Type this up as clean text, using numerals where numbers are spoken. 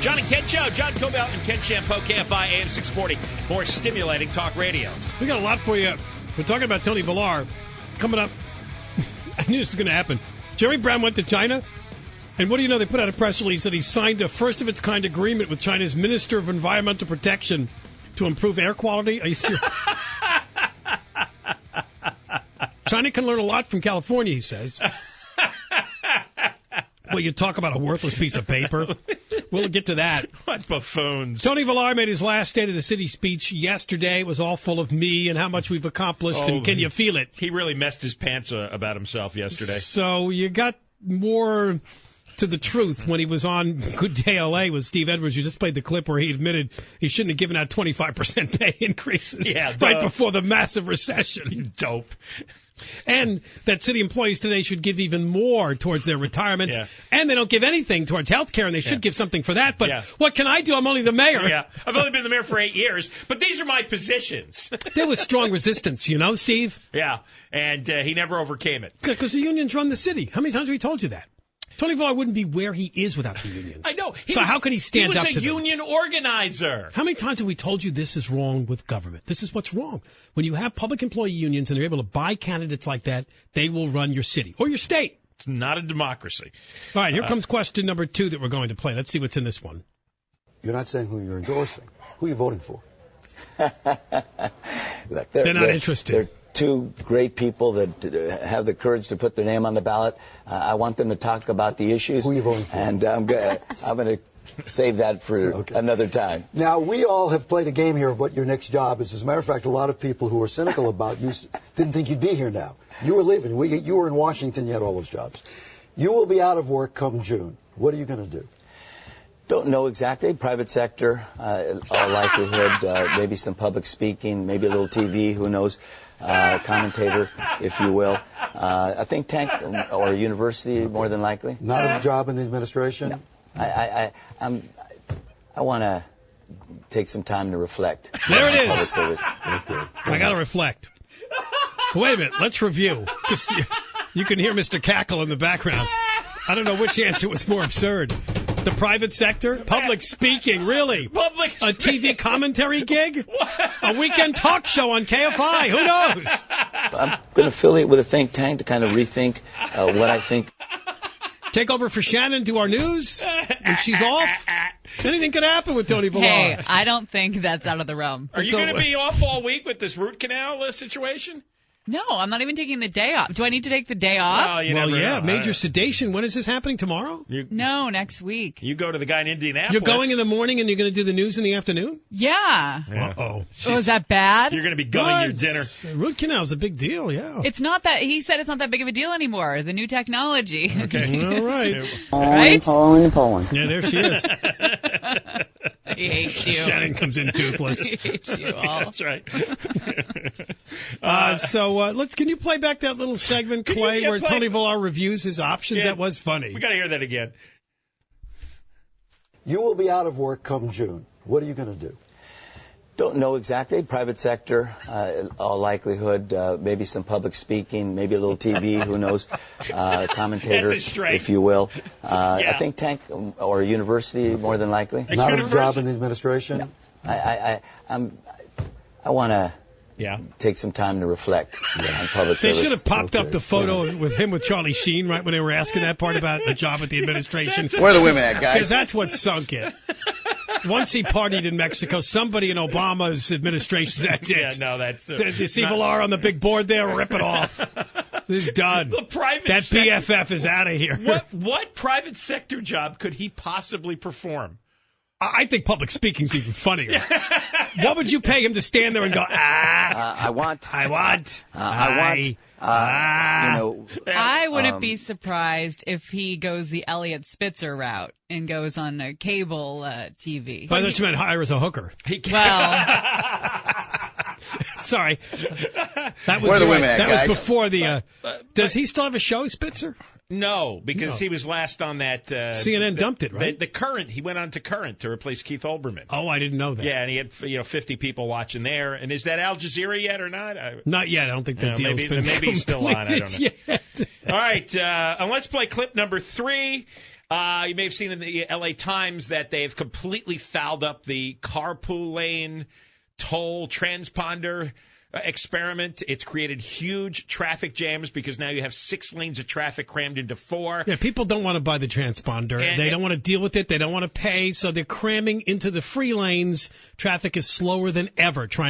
John and Ken Show. John Cobell and Ken Shampoo, KFI AM 640. More stimulating talk radio. We got a lot for you. We're talking about Tony Villar coming up. I knew this was going to happen. Jerry Brown went to China, and what do you know? They put out a press release that he signed a first-of-its-kind agreement with China's Minister of Environmental Protection to improve air quality. Are you serious? China can learn a lot from California, he says. Well, you talk about a worthless piece of paper. We'll get to that. What buffoons. Tony Villar made his last State of the City speech yesterday. It was all full of me and how much we've accomplished, and can you feel it? He really messed his pants about himself yesterday. So you got more to the truth when he was on Good Day L.A. with Steve Edwards. You just played the clip where he admitted he shouldn't have given out 25% pay increases right before the massive recession. You dope. And that city employees today should give even more towards their retirements. Yeah. And they don't give anything towards health care, and they should give something for that. But what can I do? I'm only the mayor. Yeah, I've only been the mayor for 8 years, but these are my positions. There was strong resistance, you know, Steve? Yeah, and he never overcame it. Because the unions run the city. How many times have we told you that? Tony Villar wouldn't be where he is without the unions. I know. How can he stand up to them? He was a union organizer. How many times have we told you this is wrong with government? This is what's wrong. When you have public employee unions and they're able to buy candidates like that, they will run your city or your state. It's not a democracy. All right, here comes question number 2 that we're going to play. Let's see what's in this one. You're not saying who you're endorsing. Who are you voting for? Look, they're not interested. They're two great people that have the courage to put their name on the ballot. I want them to talk about the issues. Who are you voting for? And I'm going to save that for another time. Now, we all have played a game here of what your next job is. As a matter of fact, a lot of people who are cynical about you didn't think you'd be here now. You were leaving. You were in Washington. You had all those jobs. You will be out of work come June. What are you going to do? Don't know exactly. Private sector, all likelihood, maybe some public speaking, maybe a little TV, who knows. Commentator, if you will. A think tank or a university, more than likely. Not a job in the administration? No. I want to take some time to reflect. There it is. Okay. I got to reflect. Wait a minute. Let's review. You can hear Mr. Cackle in the background. I don't know which answer was more absurd. The private sector? Public speaking, really? A TV commentary gig? A weekend talk show on KFI? Who knows? I'm going to affiliate with a think tank to kind of rethink what I think. Take over for Shannon, do our news, and she's off? Anything could happen with Tony Villar. Hey, I don't think that's out of the realm. Are you going to be off all week with this root canal situation? No, I'm not even taking the day off. Do I need to take the day off? Well, major sedation. When is this happening? Tomorrow? No, next week. You go to the guy in Indianapolis. You're going in the morning and you're going to do the news in the afternoon? Yeah. Uh-oh. Oh, is that bad? You're going to be gulling your dinner. Root canal is a big deal, yeah. It's not that. He said it's not that big of a deal anymore. The new technology. Okay. All right. Right? Poland. Yeah, there she is. He hates you. Shannon comes in toothless. He hates you all. That's right. Can you play back that little segment, Clay, where Tony Villar reviews his options? Yeah. That was funny. We got to hear that again. You will be out of work come June. What are you going to do? Don't know exactly. Private sector, all likelihood, maybe some public speaking, maybe a little TV, who knows. Commentator, if you will. A think tank or a university, more than likely. Not a job in the administration? No. I want to take some time to reflect on public They service. should have popped up the photo with him with Charlie Sheen right when they were asking that part about a job at the administration. Where are the women at, guys? Because that's what sunk it. Once he partied in Mexico, somebody in Obama's administration, that's it. Yeah, no, that's... You see Villar on the big board there? Rip it off. This is done. The private that sector, BFF is out of here. What private sector job could he possibly perform? I think public speaking's even funnier. What would you pay him to stand there and go, I wouldn't be surprised if he goes the Elliot Spitzer route and goes on a cable TV. But I thought you meant hire as a hooker. Sorry. That was, was before the... does he still have a show, Spitzer? No, because he was last on that... CNN dumped it, right? The Current. He went on to Current to replace Keith Olbermann. Oh, I didn't know that. Yeah, and he had 50 people watching there. And is that Al Jazeera yet or not? Not yet. I don't think the deal's been maybe he's still on. I don't know. Yet. All right, let's play clip number 3. You may have seen in the L.A. Times that they've completely fouled up the carpool lane toll transponder experiment. It's created huge traffic jams because now you have 6 lanes of traffic crammed into 4. Yeah, people don't want to buy the transponder. They don't want to deal with it. They don't want to pay, so they're cramming into the free lanes. Traffic is slower than ever trying